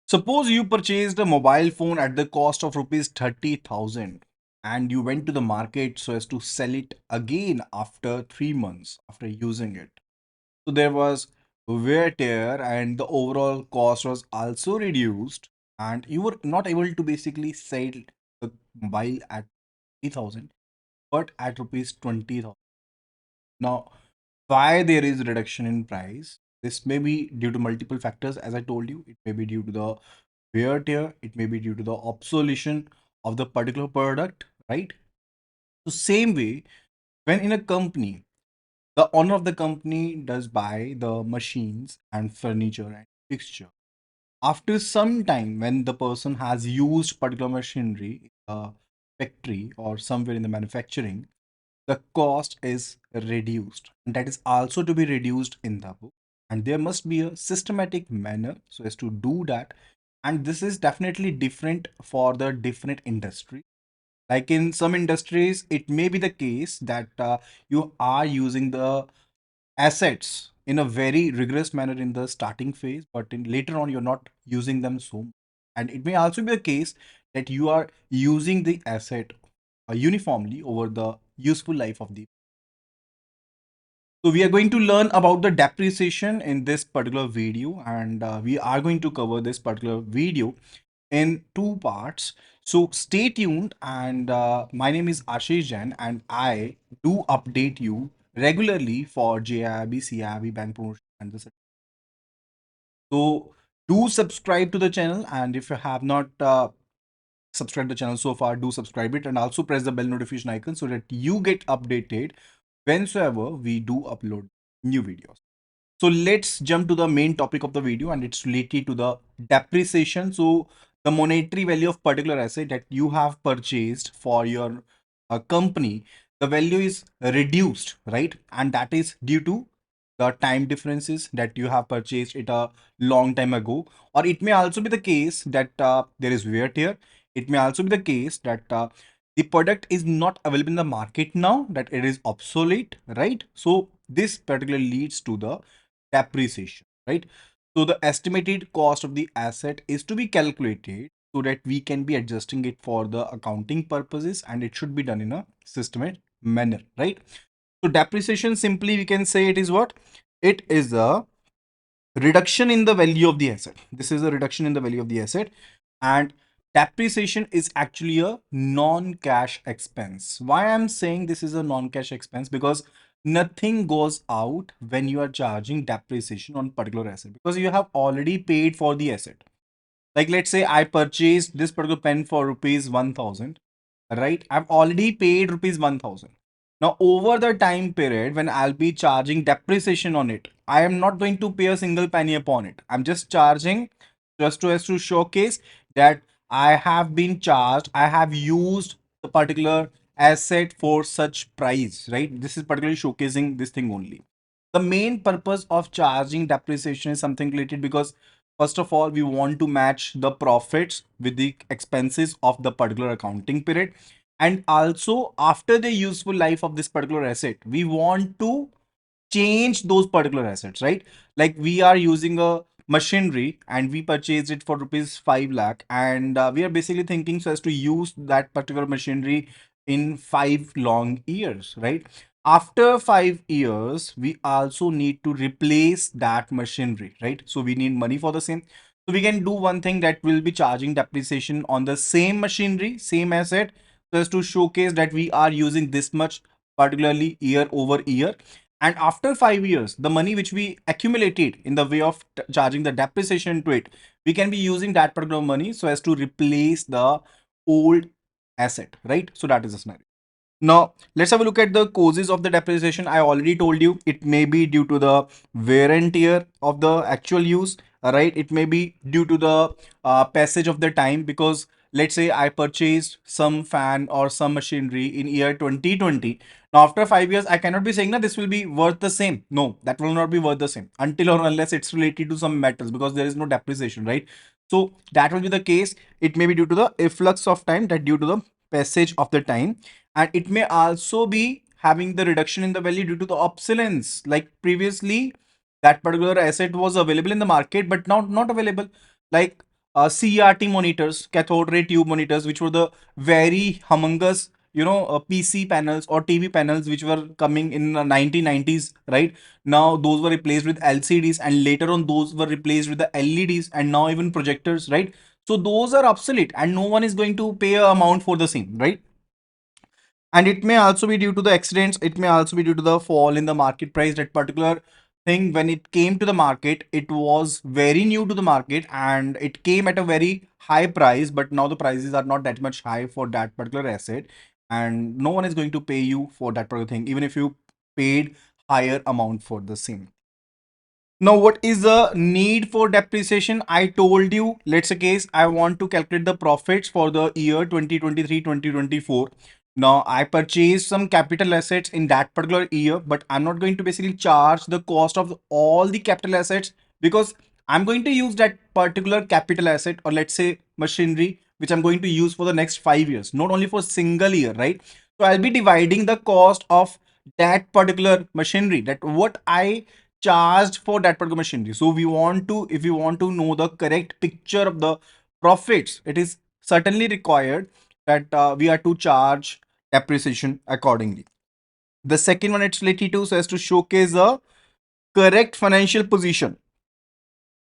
Suppose you purchased a mobile phone at the cost of rupees 30,000 and you went to the market so as to sell it again after 3 months after using it. So there was wear tear and the overall cost was also reduced and you were not able to basically sell the mobile at 30,000 but at rupees 20,000. Now, why there is reduction in price? This may be due to multiple factors, as I told you. It may be due to the wear tear, it may be due to the obsolescence of the particular product, right? So, same way, when in a company, the owner of the company does buy the machines and furniture and fixture. After some time, when the person has used particular machinery in the factory or somewhere in the manufacturing, the cost is reduced and that is also to be reduced in the book, and there must be a systematic manner so as to do that, and this is definitely different for the different industry. Like in some industries it may be the case that you are using the assets in a very rigorous manner in the starting phase, but in later on you're not using them so much. And it may also be the case that you are using the asset uniformly over the useful life of the. So we are going to learn about the depreciation in this particular video, and we are going to cover this particular video in two parts. So stay tuned, and my name is Ashish Jain, and I do update you regularly for JIIB, CIIB, bank promotion, and this. So do subscribe to the channel, and if you have not subscribed the channel so far, do subscribe it, and also press the bell notification icon so that you get updated whensoever we do upload new videos. So let's jump to the main topic of the video, and it's related to the depreciation. So the monetary value of particular asset that you have purchased for your company, the value is reduced, right? And that is due to the time differences that you have purchased it a long time ago, or it may also be the case that there is wear tear. It may also be the case that the product is not available in the market now, that it is obsolete, right? So this particularly leads to the depreciation, right? So the estimated cost of the asset is to be calculated so that we can be adjusting it for the accounting purposes, and it should be done in a systematic manner, right? So depreciation, simply we can say, it is what? It is a reduction in the value of the asset. This is a reduction in the value of the asset, and depreciation is actually a non-cash expense. Why I'm saying this is a non-cash expense? Because nothing goes out when you are charging depreciation on particular asset, because you have already paid for the asset. Like let's say I purchased this particular pen for rupees 1000, right? I've already paid rupees 1000. Now over the time period when I'll be charging depreciation on it, I am not going to pay a single penny upon it. I'm just charging just to as to showcase that I have been charged, I have used the particular asset for such price, right? This is particularly showcasing this thing only. The main purpose of charging depreciation is something related, because first of all, we want to match the profits with the expenses of the particular accounting period. And also, after the useful life of this particular asset, we want to change those particular assets, right? Like we are using a machinery and we purchased it for rupees 5 lakh, and we are basically thinking so as to use that particular machinery in 5 long years, right? After 5 years we also need to replace that machinery, right? So we need money for the same. So we can do one thing, that will be charging depreciation on the same machinery, same asset, so as to showcase that we are using this much particularly year over year. And after 5 years, the money which we accumulated in the way of charging the depreciation to it, we can be using that particular money so as to replace the old asset, right? So that is the scenario. Now, let's have a look at the causes of the depreciation. I already told you it may be due to the wear and tear of the actual use, right? It may be due to the passage of the time, because let's say I purchased some fan or some machinery in year 2020. Now, after 5 years, I cannot be saying that this will be worth the same. No, that will not be worth the same until or unless it's related to some metals, because there is no depreciation, right? So that will be the case. It may be due to the efflux of time, that due to the passage of the time, and it may also be having the reduction in the value due to the obsolescence. Like previously that particular asset was available in the market but now not available. Like CRT monitors, cathode ray tube monitors, which were the very humongous, PC panels or TV panels, which were coming in the 1990s, right? Now those were replaced with LCDs, and later on those were replaced with the LEDs, and now even projectors, right? So those are obsolete, and no one is going to pay a amount for the same, right? And it may also be due to the accidents, it may also be due to the fall in the market price. That particular thing, when it came to the market, it was very new to the market and it came at a very high price, but now the prices are not that much high for that particular asset, and no one is going to pay you for that particular thing, even if you paid higher amount for the same. Now, what is the need for depreciation? I told you, let's say case I want to calculate the profits for the year 2023-2024. Now, I purchased some capital assets in that particular year, but I'm not going to basically charge the cost of all the capital assets, because I'm going to use that particular capital asset, or let's say machinery, which I'm going to use for the next 5 years, not only for single year, right? So I'll be dividing the cost of that particular machinery, that what I charged for that particular machinery. So we want to, if we want to know the correct picture of the profits, it is certainly required that we are to charge depreciation accordingly. The second one, it's related to, so as to showcase a correct financial position.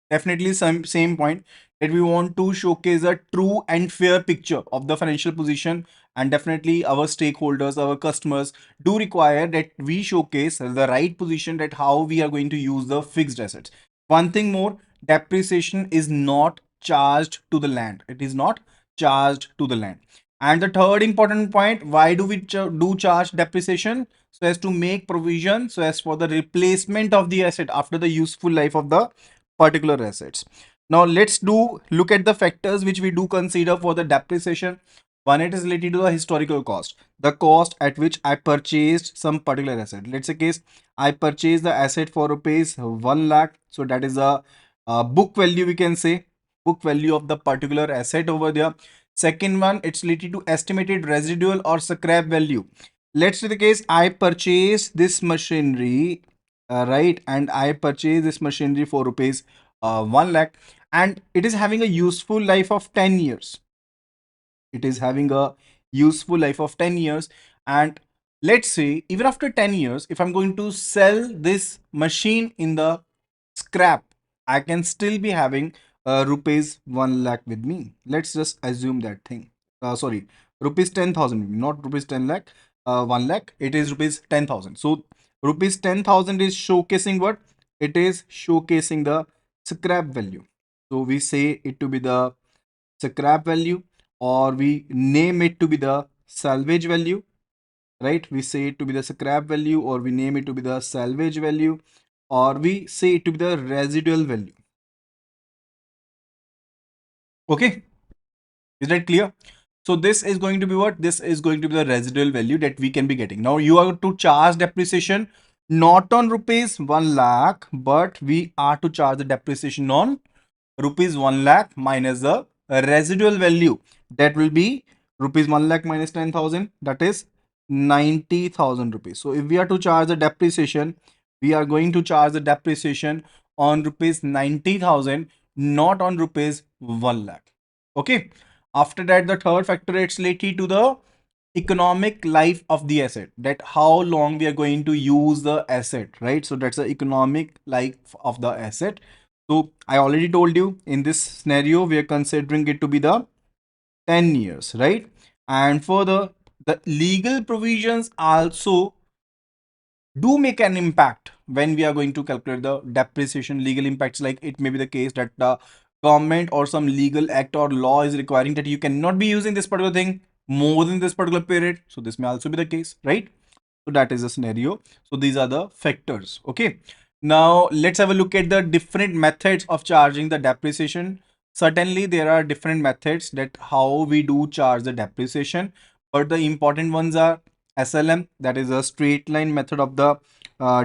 Definitely some same point, that we want to showcase a true and fair picture of the financial position, and definitely our stakeholders, our customers do require that we showcase the right position, that how we are going to use the fixed assets. One thing more, depreciation is not charged to the land. It is not charged to the land. And the third important point, why do we do charge depreciation? So as to make provision, so as for the replacement of the asset after the useful life of the particular assets. Now let's do look at the factors which we do consider for the depreciation. One, it is related to the historical cost, the cost at which I purchased some particular asset. Let's say case I purchased the asset for rupees 1 lakh, so that is a book value, we can say book value of the particular asset over there. Second one, it's related to estimated residual or scrap value. Let's say the case I purchased this machinery, right, and I purchased this machinery for rupees 1 lakh, and it is having a useful life of 10 years. It is having a useful life of 10 years, and let's say even after 10 years, if I'm going to sell this machine in the scrap, I can still be having rupees 1 lakh with me. Let's just assume that thing, sorry, rupees 10,000, not rupees 10 lakh, 1 lakh, it is rupees 10,000. So rupees 10,000 is showcasing what? It is showcasing the scrap value. So we say it to be the scrap value, or we name it to be the salvage value, right? We say it to be the scrap value, or we name it to be the salvage value, or we say it to be the residual value. Okay, is that clear? So this is going to be what? This is going to be the residual value that we can be getting. Now you are to charge depreciation not on rupees 1 lakh, but we are to charge the depreciation on rupees 1 lakh minus the residual value. That will be rupees 1 lakh minus 10,000, that is 90,000 rupees. So if we are to charge the depreciation, we are going to charge the depreciation on rupees 90,000, not on rupees 1 lakh. Okay. After that, the third factor, it's related to the economic life of the asset, that how long we are going to use the asset, right? So that's the economic life of the asset. So I already told you, in this scenario we are considering it to be the 10 years, right? And further, the legal provisions also do make an impact when we are going to calculate the depreciation. Legal impacts, like it may be the case that the government or some legal act or law is requiring that you cannot be using this particular thing more than this particular period. So this may also be the case, right? So that is the scenario. So these are the factors. Okay. Now let's have a look at the different methods of charging the depreciation. Certainly there are different methods that how we do charge the depreciation, but the important ones are SLM, that is a straight line method of the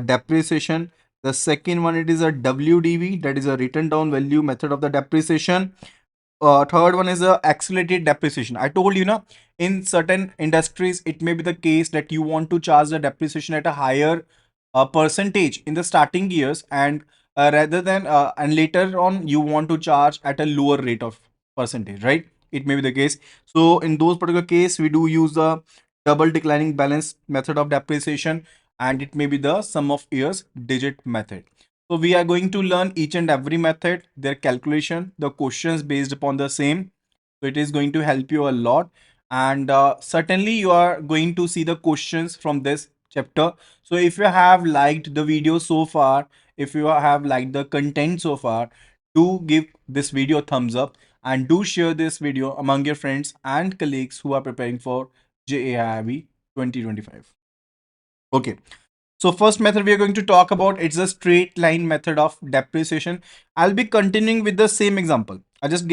depreciation. The second one, it is a WDV, that is a written down value method of the depreciation. Third one is a accelerated depreciation. I told you now, in certain industries it may be the case that you want to charge the depreciation at a higher percentage in the starting years, and rather than and later on you want to charge at a lower rate of percentage, right? It may be the case. So in those particular case, we do use the double declining balance method of depreciation, and it may be the sum of years digit method. So we are going to learn each and every method, their calculation, the questions based upon the same. So it is going to help you a lot, and certainly you are going to see the questions from this chapter. So if you have liked the video so far, if you have liked the content so far, do give this video a thumbs up and do share this video among your friends and colleagues who are preparing for JAIIB 2025. Okay. So first method we are going to talk about, it's a straight line method of depreciation. I'll be continuing with the same example. I just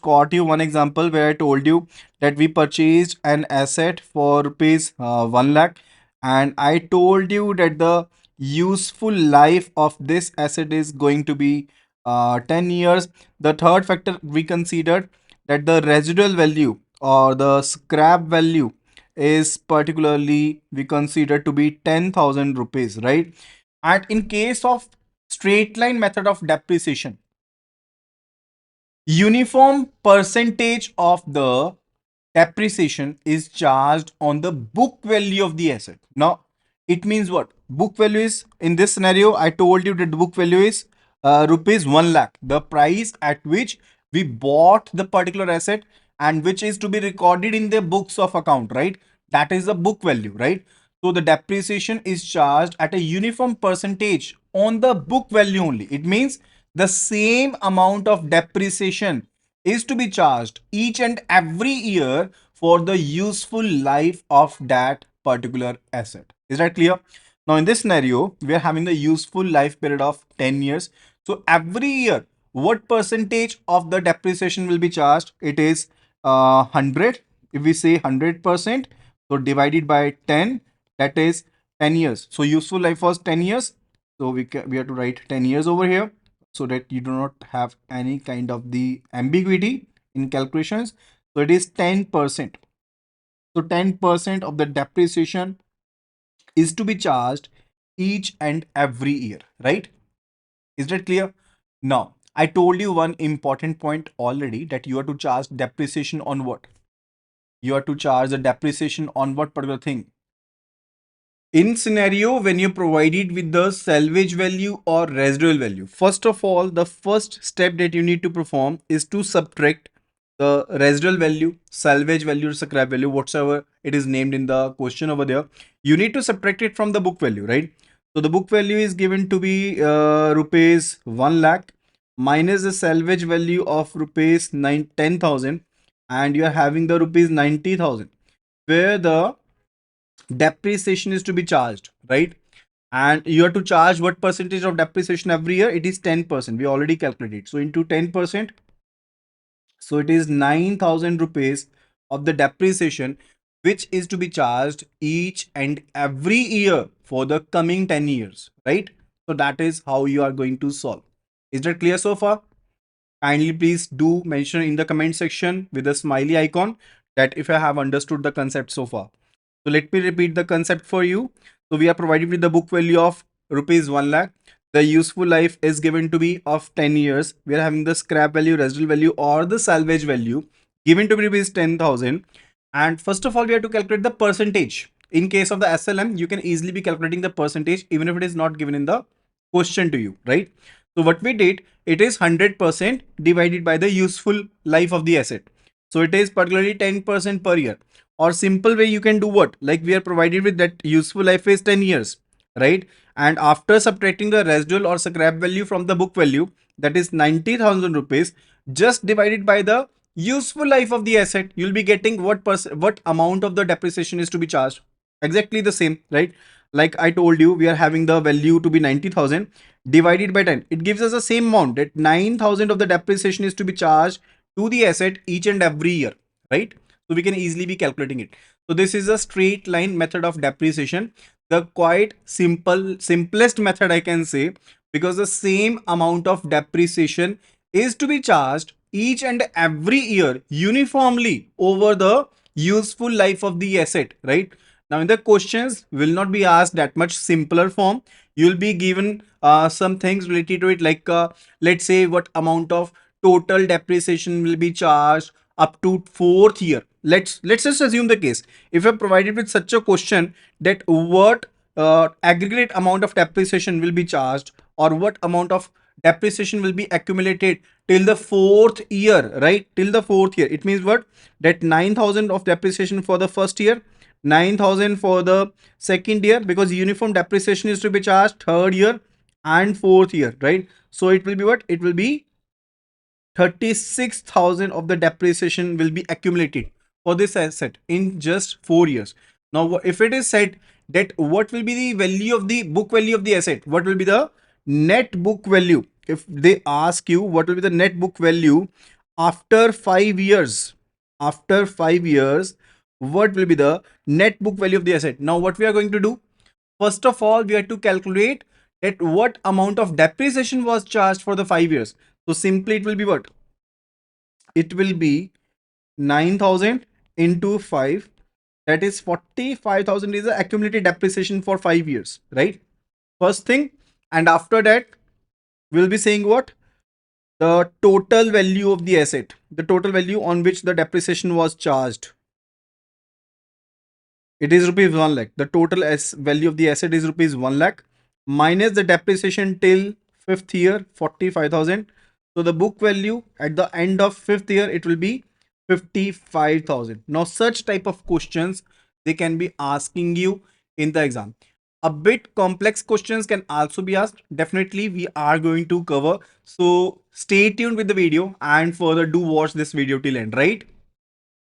got you one example where I told you that we purchased an asset for rupees 1 lakh, and I told you that the useful life of this asset is going to be 10 years. The third factor we considered that the residual value or the scrap value is particularly we consider to be 10,000 rupees, right? And in case of straight line method of depreciation, uniform percentage of the depreciation is charged on the book value of the asset. Now, it means what? Book value is, in this scenario, I told you that the book value is rupees 1 lakh, the price at which we bought the particular asset and which is to be recorded in the books of account, right? That is the book value, right? So the depreciation is charged at a uniform percentage on the book value only. It means the same amount of depreciation is to be charged each and every year for the useful life of that particular asset. Is that clear? Now, in this scenario, we are having the useful life period of 10 years. So, every year, what percentage of the depreciation will be charged? It is 100. If we say 100%, so divided by 10, that is 10 years. So, useful life was 10 years. So, we have to write 10 years over here so that you do not have any kind of the ambiguity in calculations. So it is 10%. So 10% of the depreciation is to be charged each and every year, right? Is that clear? Now, I told you one important point already, that you are to charge depreciation on what? You are to charge the depreciation on what particular thing? In scenario when you provided with the salvage value or residual value, first of all, the first step that you need to perform is to subtract the residual value, salvage value, scrap value, whatsoever it is named in the question over there. You need to subtract it from the book value, right? So the book value is given to be rupees 1 lakh minus the salvage value of rupees 10,000, and you are having the rupees 90,000, where the depreciation is to be charged, right? And you have to charge what percentage of depreciation every year? It is 10%. We already calculated. So into 10%, so it is 9,000 rupees of the depreciation, which is to be charged each and every year for the coming 10 years, right? So that is how you are going to solve. Is that clear so far? Kindly please do mention in the comment section with a smiley icon that if I have understood the concept so far. So let me repeat the concept for you. So we are provided with the book value of rupees 1 lakh. The useful life is given to be of 10 years. We are having the scrap value, residual value or the salvage value given to be rupees 10,000. And first of all, we have to calculate the percentage. In case of the SLM, you can easily be calculating the percentage even if it is not given in the question to you, right? So what we did, it is 100% divided by the useful life of the asset. So it is particularly 10% per year. Or simple way you can do what? Like we are provided with that useful life is 10 years, right? And after subtracting the residual or scrap value from the book value, that is 90,000 rupees, just divided by the useful life of the asset, you'll be getting what amount of the depreciation is to be charged. Exactly the same, right? Like I told you, we are having the value to be 90,000 divided by 10. It gives us the same amount, that 9,000 of the depreciation is to be charged to the asset each and every year, right? So we can easily be calculating it. So this is a straight line method of depreciation, the quite simplest method I can say, because the same amount of depreciation is to be charged each and every year uniformly over the useful life of the asset, right? Now, in the questions will not be asked that much simpler form. You'll be given some things related to it, like let's say what amount of total depreciation will be charged up to fourth year. Let's just assume the case. If you're provided with such a question, that what aggregate amount of depreciation will be charged, or what amount of depreciation will be accumulated till the fourth year, right? Till the fourth year. It means what? That 9,000 of depreciation for the first year, 9,000 for the second year, because uniform depreciation is to be charged third year and fourth year, right? So it will be what? It will be 36,000 of the depreciation will be accumulated for this asset in just 4 years. Now, if it is said that what will be the value of the book value of the asset, what will be the net book value? If they ask you what will be the net book value after 5 years, after 5 years, what will be the net book value of the asset? Now, what we are going to do? First of all, we have to calculate that what amount of depreciation was charged for the 5 years. So simply it will be what? It will be 9,000 into 5. That is 45,000 is the accumulated depreciation for 5 years, right? First thing. And after that, we'll be saying what? The total value of the asset, the total value on which the depreciation was charged. It is rupees 1 lakh. The total value of the asset is rupees 1 lakh minus the depreciation till fifth year, 45,000. So the book value at the end of fifth year, it will be 55,000. Now, such type of questions they can be asking you in the exam. A bit complex questions can also be asked. Definitely, we are going to cover. So stay tuned with the video and further do watch this video till end, right?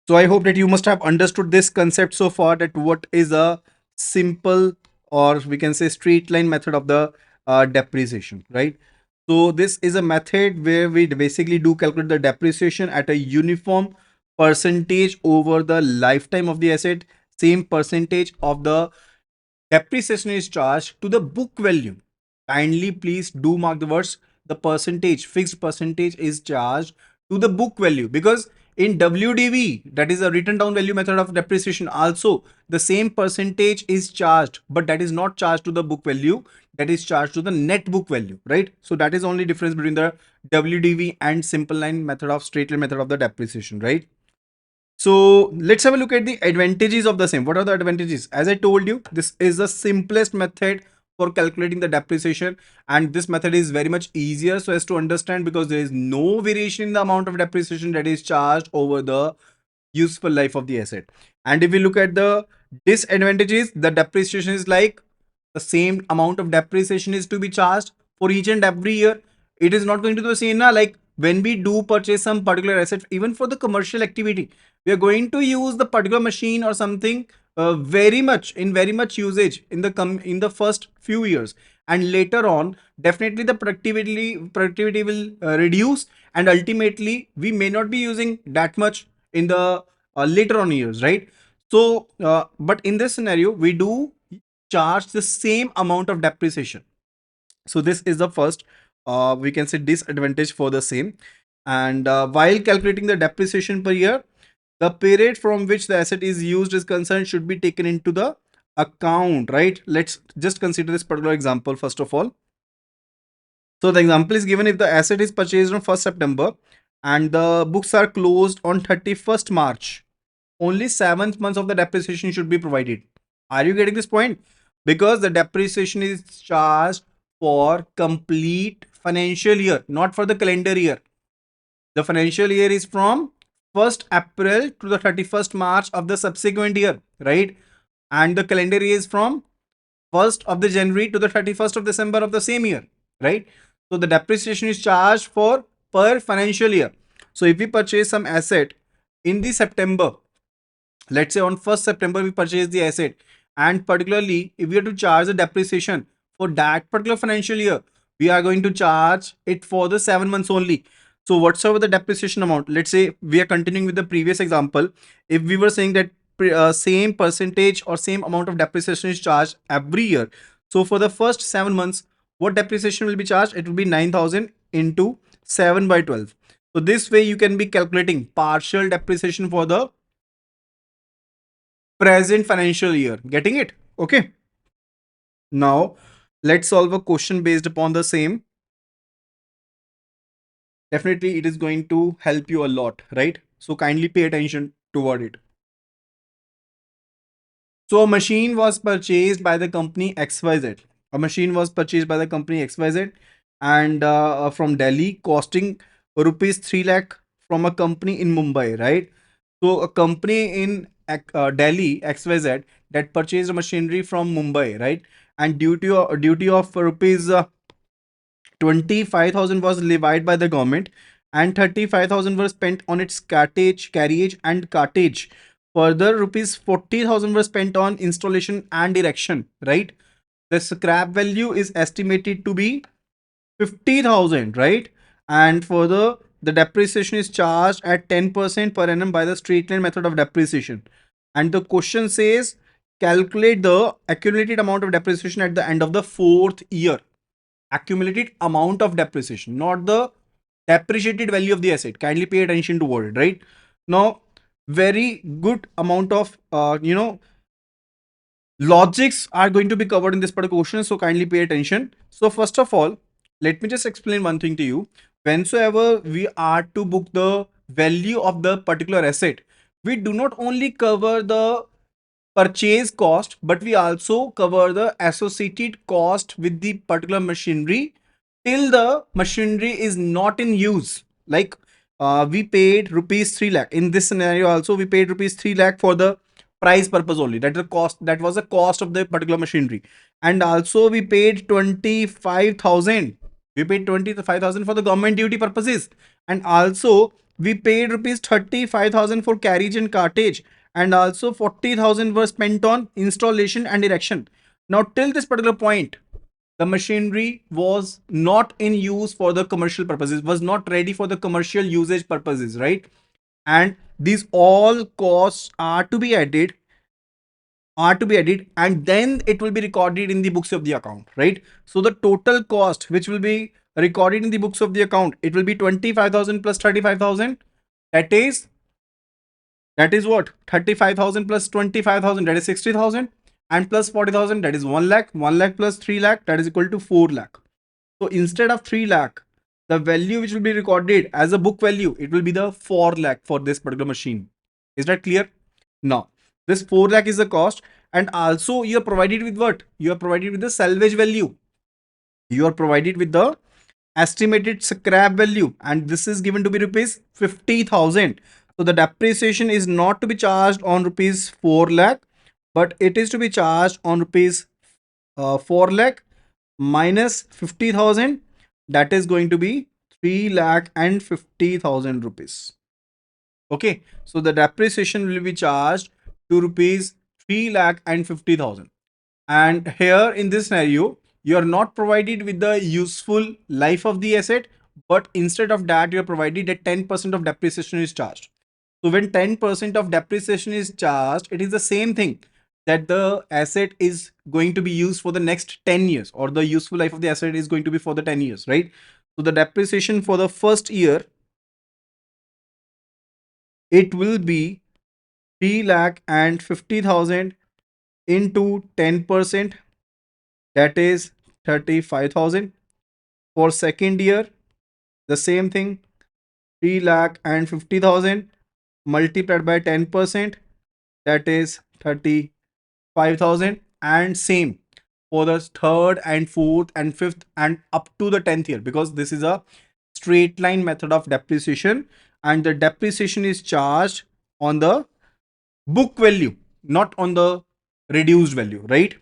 So I hope that you must have understood this concept so far, that what is a simple, or we can say straight line method of the depreciation, right? So this is a method where we basically do calculate the depreciation at a uniform percentage over the lifetime of the asset. Same percentage of the depreciation is charged to the book value. Kindly please do mark the words, the percentage, fixed percentage is charged to the book value, because in WDV, that is a written down value method of depreciation, also the same percentage is charged, but that is not charged to the book value, that is charged to the net book value, right? So that is only difference between the WDV and simple line method of straight line method of the depreciation, right? So let's have a look at the advantages of the same. What are the advantages? As I told you, this is the simplest method for calculating the depreciation, and this method is very much easier so as to understand, because there is no variation in the amount of depreciation that is charged over the useful life of the asset. And if we look at the disadvantages, the depreciation is like the same amount of depreciation is to be charged for each and every year. It is not going to be the same now. Like when we do purchase some particular asset, even for the commercial activity, we are going to use the particular machine or something very much usage in the first few years, and later on definitely the productivity will reduce, and ultimately we may not be using that much in the later on years, right? So but in this scenario we do charge the same amount of depreciation. So this is the first we can say disadvantage for the same. And while calculating the depreciation per year, the period from which the asset is used is concerned should be taken into the account, right? Let's just consider this particular example first of all. So the example is given: if the asset is purchased on 1st September and the books are closed on 31st March, only 7th months of the depreciation should be provided. Are you getting this point? Because the depreciation is charged for complete financial year, not for the calendar year. The financial year is from 1st April to the 31st March of the subsequent year, right? And the calendar year is from 1st of the January to the 31st of December of the same year, right? So the depreciation is charged for per financial year. So if we purchase some asset in the September, let's say on 1st September we purchase the asset, and particularly if we are to charge the depreciation for that particular financial year, we are going to charge it for the 7 months only. So whatsoever the depreciation amount, let's say we are continuing with the previous example, if we were saying that same percentage or same amount of depreciation is charged every year, so for the first 7 months, what depreciation will be charged? It will be 9,000 into 7 by 12. So this way you can be calculating partial depreciation for the present financial year. Getting it? Okay. Now, let's solve a question based upon the same. Definitely, it is going to help you a lot, right? So, kindly pay attention toward it. So, a machine was purchased by the company XYZ. A machine was purchased by the company XYZ and from Delhi, costing rupees 3 lakh from a company in Mumbai, right? So, a company in Delhi, XYZ, that purchased a machinery from Mumbai, right? And duty of rupees 25,000 was levied by the government, and 35,000 were spent on its carriage and cartage. Further, rupees 40,000 were spent on installation and erection, right? The scrap value is estimated to be 50,000, right? And further, the depreciation is charged at 10% per annum by the straight line method of depreciation. And the question says, calculate the accumulated amount of depreciation at the end of the fourth year. Accumulated amount of depreciation, not the depreciated value of the asset. Kindly pay attention to it, right? Now, very good amount of logics are going to be covered in this particular question, so kindly pay attention. So first of all, let me just explain one thing to you. Whensoever we are to book the value of the particular asset, we do not only cover the purchase cost, but we also cover the associated cost with the particular machinery till the machinery is not in use. Like we paid rupees 3 lakh in this scenario. Also, we paid rupees 3 lakh for the price purpose only. That the cost, that was the cost of the particular machinery. And also we paid 25,000. We paid 25,000 for the government duty purposes. And also we paid rupees 35,000 for carriage and cartage, and also 40,000 were spent on installation and erection. Now, till this particular point, the machinery was not in use for the commercial purposes, was not ready for the commercial usage purposes, right? And these all costs are to be added, and then it will be recorded in the books of the account, right? So the total cost which will be recorded in the books of the account, it will be 25,000 plus 35,000. That is That is what? 35,000 plus 25,000, that is 60,000, and plus 40,000, that is 1 lakh. 1 lakh plus 3 lakh, that is equal to 4 lakh. So instead of 3 lakh, the value which will be recorded as a book value, it will be the 4 lakh for this particular machine. Is that clear? Now, this 4 lakh is the cost, and also you are provided with what? You are provided with the salvage value. You are provided with the estimated scrap value, and this is given to be rupees 50,000. So the depreciation is not to be charged on rupees 4 lakh, but it is to be charged on rupees 4 lakh minus 50,000. That is going to be 3 lakh and 50,000 rupees. Okay, so the depreciation will be charged to rupees 3 lakh and 50,000. And here in this scenario, you are not provided with the useful life of the asset, but instead of that, you are provided that 10% of depreciation is charged. So when 10% of depreciation is charged, it is the same thing that the asset is going to be used for the next 10 years, or the useful life of the asset is going to be for the 10 years, right? So the depreciation for the first year, it will be 3 lakh and 50,000 into 10%, that is 35,000. For second year, the same thing, 3 lakh and 50,000 multiplied by 10%, that is 35,000. And same for the third and fourth and fifth and up to the 10th year, because this is a straight line method of depreciation, and the depreciation is charged on the book value, not on the reduced value, right?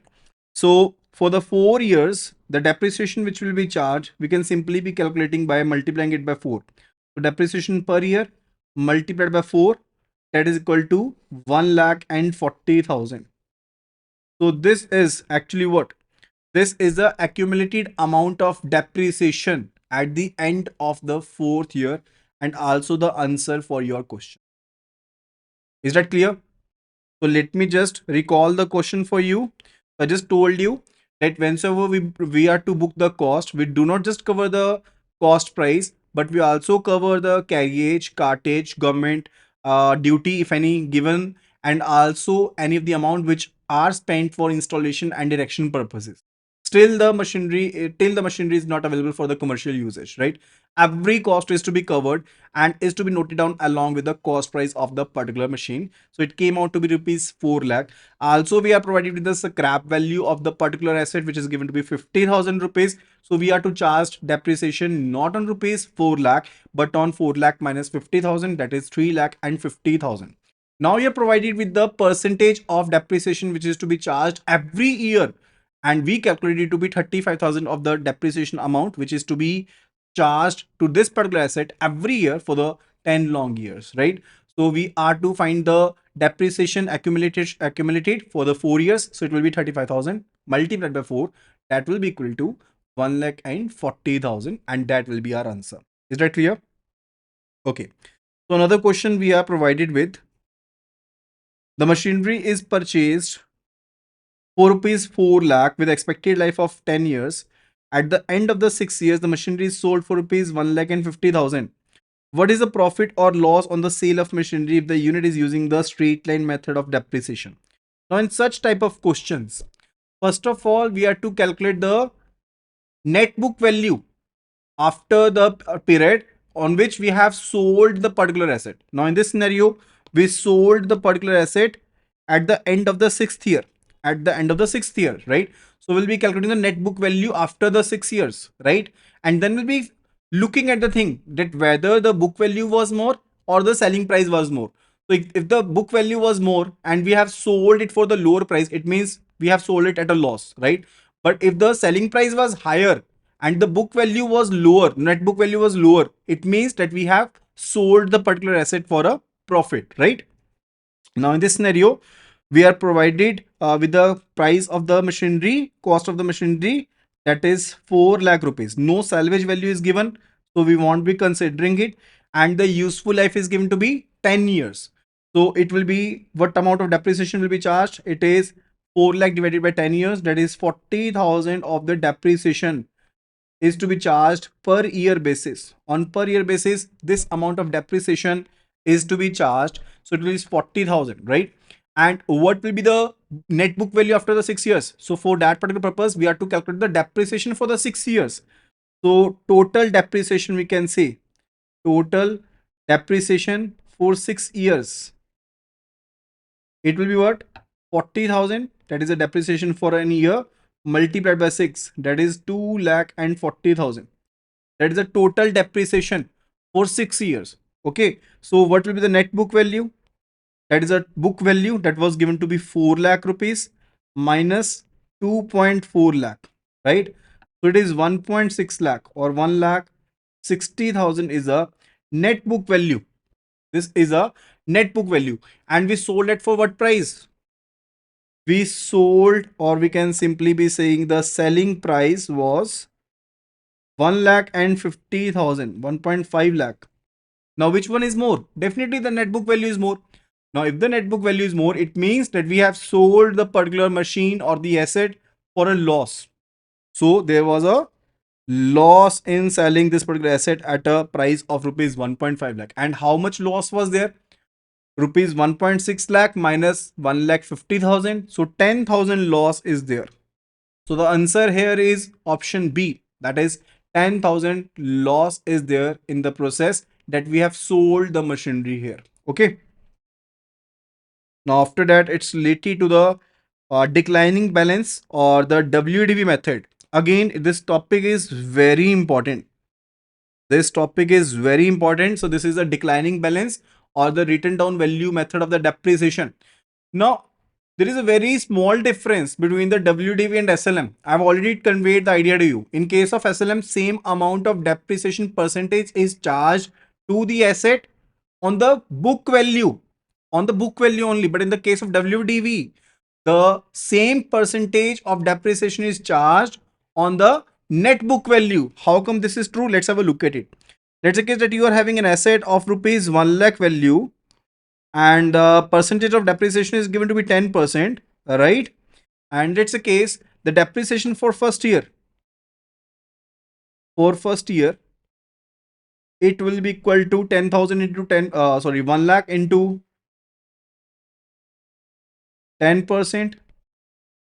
So for the 4 years, the depreciation which will be charged, we can simply be calculating by multiplying it by 4. So depreciation per year multiplied by 4, that is equal to 1 lakh and 40,000. So this is actually what? This is the accumulated amount of depreciation at the end of the fourth year, and also the answer for your question. Is that clear? So let me just recall the question for you. I just told you that whenever we are to book the cost, we do not just cover the cost price, but we also cover the carriage, cartage, government duty, if any given, and also any of the amount which are spent for installation and erection purposes. Still the machinery, till the machinery is not available for the commercial usage, right? Every cost is to be covered and is to be noted down along with the cost price of the particular machine. So it came out to be rupees 4 lakh. Also, we are provided with the scrap value of the particular asset, which is given to be 50,000 rupees. So we are to charge depreciation not on rupees 4 lakh, but on 4 lakh minus 50,000, that is 3 lakh and 50,000. Now you're provided with the percentage of depreciation which is to be charged every year, and we calculate it to be 35,000 of the depreciation amount which is to be charged to this particular asset every year for the 10 long years, right? So we are to find the depreciation accumulated for the 4 years. So it will be 35,000 multiplied by 4. That will be equal to 1 lakh and 40,000, and that will be our answer. Is that clear? Okay. So another question we are provided with: the machinery is purchased for rupees 4 lakh with expected life of 10 years. At the end of the 6 years, the machinery is sold for rupees 1 lakh and 50,000. What is the profit or loss on the sale of machinery if the unit is using the straight line method of depreciation? Now, in such type of questions, first of all, we are to calculate the net book value after the period on which we have sold the particular asset. Now, in this scenario, we sold the particular asset at the end of the sixth year. At the end of the sixth year, right? So we'll be calculating the net book value after the 6 years, right? And then we'll be looking at the thing that whether the book value was more or the selling price was more. So if the book value was more and we have sold it for the lower price, it means we have sold it at a loss, right? But if the selling price was higher and the book value was lower, net book value was lower, it means that we have sold the particular asset for a profit, right? Now in this scenario, we are provided with the price of the machinery, cost of the machinery, that is 4 lakh rupees. No salvage value is given, so we won't be considering it, and the useful life is given to be 10 years. So it will be, what amount of depreciation will be charged? It is 4 lakh divided by 10 years, that is 40,000 of the depreciation is to be charged per year basis. On per year basis, this amount of depreciation is to be charged. So it is 40,000, right? And what will be the net book value after the 6 years? So for that particular purpose, we have to calculate the depreciation for the 6 years. So total depreciation, we can say total depreciation for 6 years. It will be what? 40,000. That is a depreciation for an year multiplied by 6. That is 2 lakh and 40,000. That is the total depreciation for 6 years. Okay. So what will be the net book value? That is a book value that was given to be 4 lakh rupees minus 2.4 lakh, right? So it is 1.6 lakh or 1 lakh 60,000 is a net book value. This is a net book value, and we sold it for what price? We sold, or we can simply be saying the selling price was 1 lakh and 50,000, 1.5 lakh. Now, which one is more? Definitely the net book value is more. Now, if the net book value is more, it means that we have sold the particular machine or the asset for a loss. So, there was a loss in selling this particular asset at a price of rupees 1.5 lakh. And how much loss was there? Rupees 1.6 lakh minus 1 lakh 50,000. So, 10,000 loss is there. So the answer here is option B. That is 10,000 loss is there in the process that we have sold the machinery here. Okay. Now after that, it's related to the declining balance or the WDV method. Again, this topic is very important. This topic is very important. So this is a declining balance or the written down value method of the depreciation. Now, there is a very small difference between the WDV and SLM. I've already conveyed the idea to you. In case of SLM, same amount of depreciation percentage is charged to the asset on the book value, only. But in the case of WDV, the same percentage of depreciation is charged on the net book value. How come this is true? Let's have a look at it. Let's say that you are having an asset of rupees 1 lakh value, and the percentage of depreciation is given to be 10%, right? And it's a case, the depreciation for first year, it will be equal to 10,000 into 10, 1 lakh into 10%,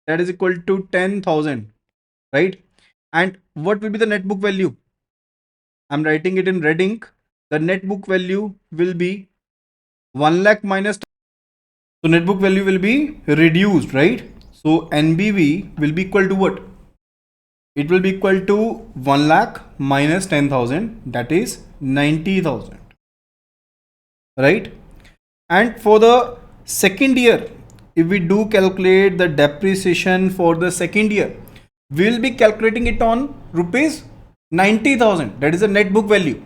that is equal to 10,000, right? And what will be the net book value? I'm writing it in red ink. The net book value will be 1 lakh minus. So net book value will be reduced, right? So NBV will be equal to what? It will be equal to 1 lakh minus 10,000, that is 90,000, right? And for the second year, if we do calculate the depreciation for the second year, we will be calculating it on rupees 90,000, that is the net book value.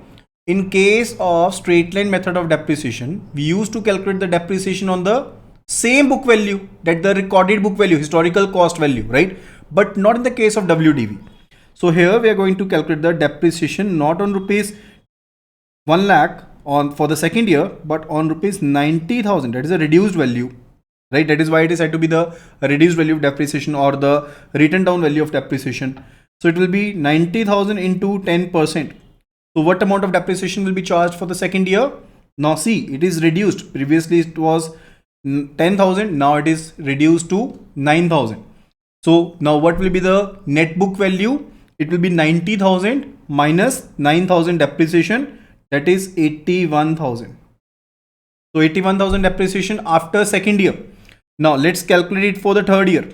In case of straight line method of depreciation, we used to calculate the depreciation on the same book value, that the recorded book value, historical cost value, right? But not in the case of WDV. So here we are going to calculate the depreciation not on rupees 1 lakh on for the second year, but on rupees 90,000, that is a reduced value, right? That is why it is said to be the reduced value of depreciation or the written down value of depreciation. So it will be 90,000 into 10%. So what amount of depreciation will be charged for the second year? Now see, it is reduced. Previously it was 10,000. Now it is reduced to 9,000. So now what will be the net book value? It will be 90,000 minus 9,000 depreciation, that is 81,000. So 81,000 depreciation after second year. Now let's calculate it for the third year.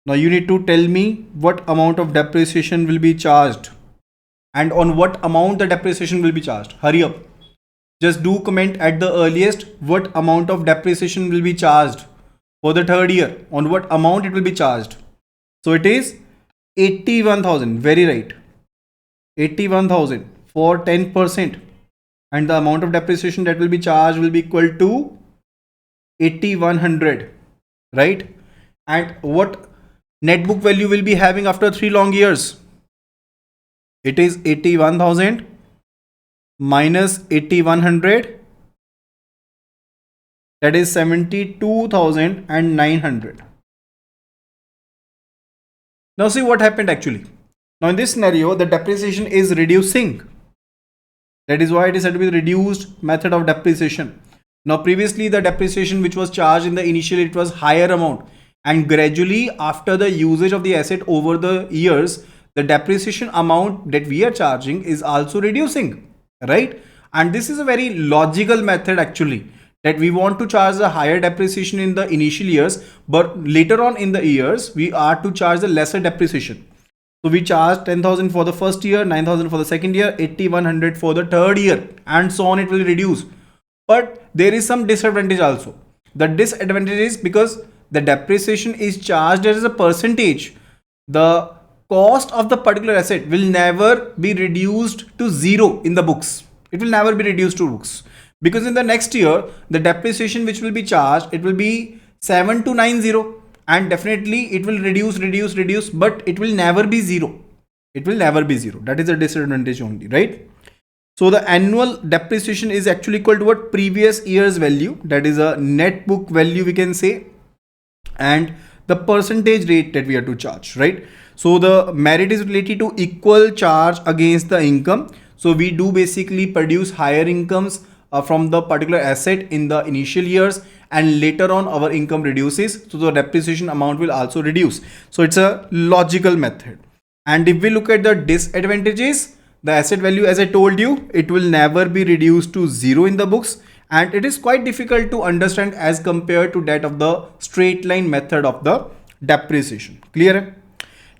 Now you need to tell me what amount of depreciation will be charged and on what amount the depreciation will be charged. Hurry up. Just do comment at the earliest what amount of depreciation will be charged for the third year. On what amount it will be charged. So it is 81,000. Very right. 81,000 for 10%. And the amount of depreciation that will be charged will be equal to 8,100, right? And what net book value will be having after 3 long years? It is 81,000 minus 8,100, that is 72,900. Now see what happened actually. Now in this scenario, the depreciation is reducing. That is why it is said to be the reduced method of depreciation. Now previously the depreciation which was charged in the initial, it was higher amount, and gradually after the usage of the asset over the years, the depreciation amount that we are charging is also reducing, right? And this is a very logical method actually, that we want to charge a higher depreciation in the initial years, but later on in the years we are to charge the lesser depreciation. So we charge 10,000 for the first year, 9,000 for the second year, 8,100 for the third year, and so on. It will reduce. But there is some disadvantage also. The disadvantage is because the depreciation is charged as a percentage, the cost of the particular asset will never be reduced to zero in the books. It will never be reduced to books, because in the next year the depreciation which will be charged, it will be 7290, and definitely it will reduce, but it will never be zero. It will never be zero. That is a disadvantage only, right? So the annual depreciation is actually equal to what? Previous year's value, that is a net book value we can say, and the percentage rate that we are to charge, right? So the merit is related to equal charge against the income. So we do basically produce higher incomes from the particular asset in the initial years, and later on our income reduces, so the depreciation amount will also reduce. So it's a logical method. And if we look at the disadvantages, the asset value, as I told you, it will never be reduced to zero in the books, and it is quite difficult to understand as compared to that of the straight line method of the depreciation. Clear?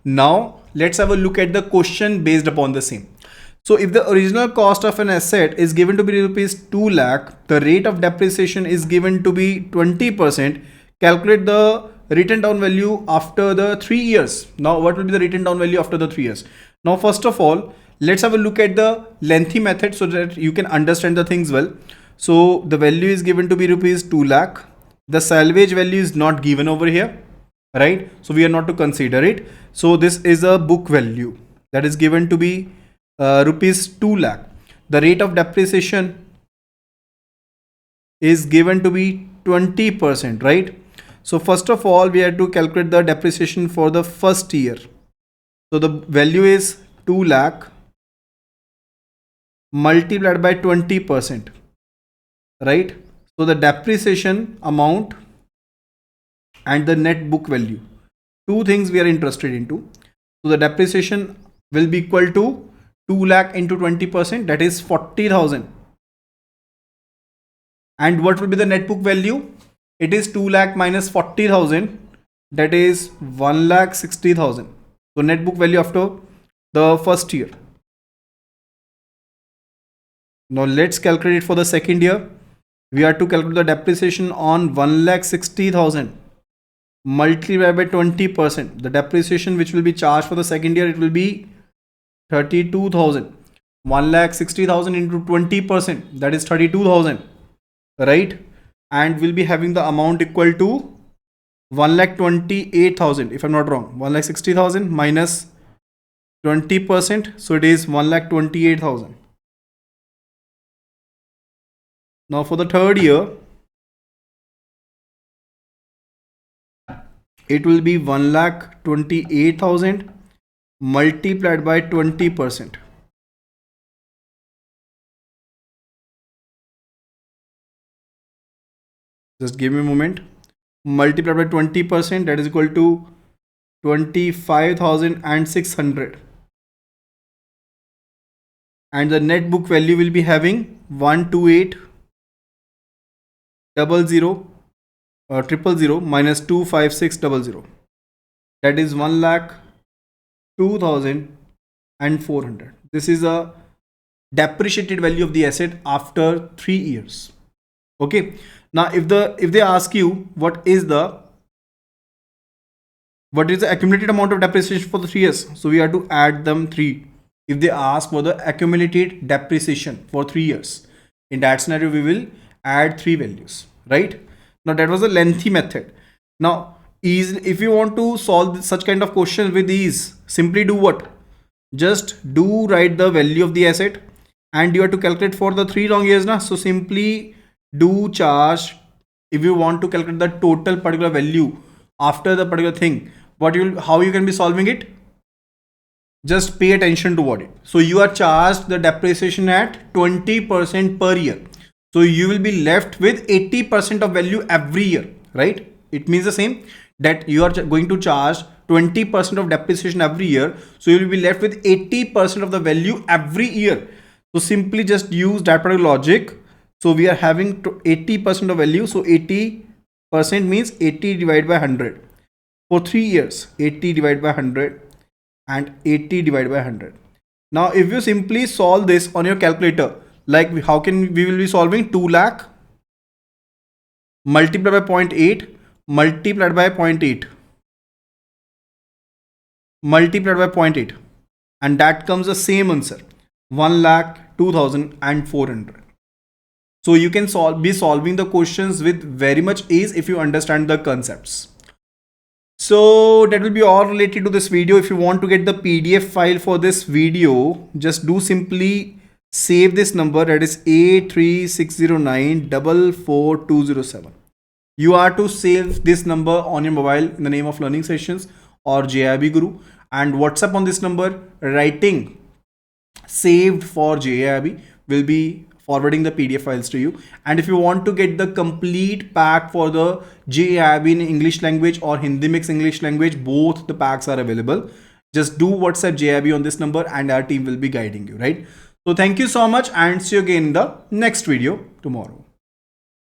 Now let's have a look at the question based upon the same. So if the original cost of an asset is given to be rupees 2 lakh, the rate of depreciation is given to be 20%. Calculate the written down value after the 3 years. Now what will be the written down value after the 3 years? Now first of all, let's have a look at the lengthy method so that you can understand the things well. So the value is given to be rupees 2 lakh. The salvage value is not given over here, right? So we are not to consider it. So this is a book value that is given to be rupees 2 lakh. The rate of depreciation is given to be 20%, right? So first of all, we have to calculate the depreciation for the first year. So the value is 2 lakh multiplied by 20%, right? So the depreciation amount and the net book value. Two things we are interested into. So the depreciation will be equal to 2 lakh into 20%, that is 40,000. And what will be the net book value? It is 2 lakh minus 40,000, that is 1 lakh 60,000. So net book value after the first year. Now let's calculate it for the second year. We are to calculate the depreciation on 1 lakh 60,000 multiplied by 20%. The depreciation which will be charged for the second year, it will be 32,000. 1 lakh 60,000 into 20%, that is 32,000, right? And we'll be having the amount equal to 1 lakh 28,000, if I'm not wrong. 1 lakh 60,000 minus 20%, so it is 1 lakh 28,000. Now for the third year, it will be 1 lakh 28,000 multiplied by 20%. Just give me a moment. Multiplied by 20%, that is equal to 25,600. And the net book value will be having 128,000 minus 256,000. That is 1,02,400. This is a depreciated value of the asset after 3 years. Okay. Now if they ask you what is the accumulated amount of depreciation for the 3 years, so we have to add them 3. If they ask for the accumulated depreciation for 3 years, in that scenario we will add 3 values, right? Now that was a lengthy method. Now if you want to solve such kind of questions with these, simply do what? Just do write the value of the asset, and you have to calculate for the 3 long years now. So simply do charge. If you want to calculate the total particular value after the particular thing, how you can be solving it? Just pay attention to what it. So you are charged the depreciation at 20% per year. So you will be left with 80% of value every year, right? It means the same, that you are going to charge 20% of depreciation every year. So you will be left with 80% of the value every year. So simply just use that particular logic. So we are having 80% of value. So 80% means 80 divided by 100. For 3 years, 80 divided by 100 and 80 divided by 100. Now if you simply solve this on your calculator, like how can we will be solving 2 lakh multiplied by 0.8 multiplied by 0.8 multiplied by 0.8, and that comes the same answer, 1,02,400. So you can be solving the questions with very much ease if you understand the concepts. So that will be all related to this video. If you want to get the PDF file for this video, just do simply save this number, that is 83609444207. You are to save this number on your mobile in the name of Learning Sessions or JAIIB Guru, and WhatsApp on this number, writing saved for JAIIB will be forwarding the PDF files to you. And if you want to get the complete pack for the JAIIB in English language or Hindi mix English language, both the packs are available. Just do WhatsApp JAIIB on this number and our team will be guiding you, right? So thank you so much, and see you again in the next video tomorrow.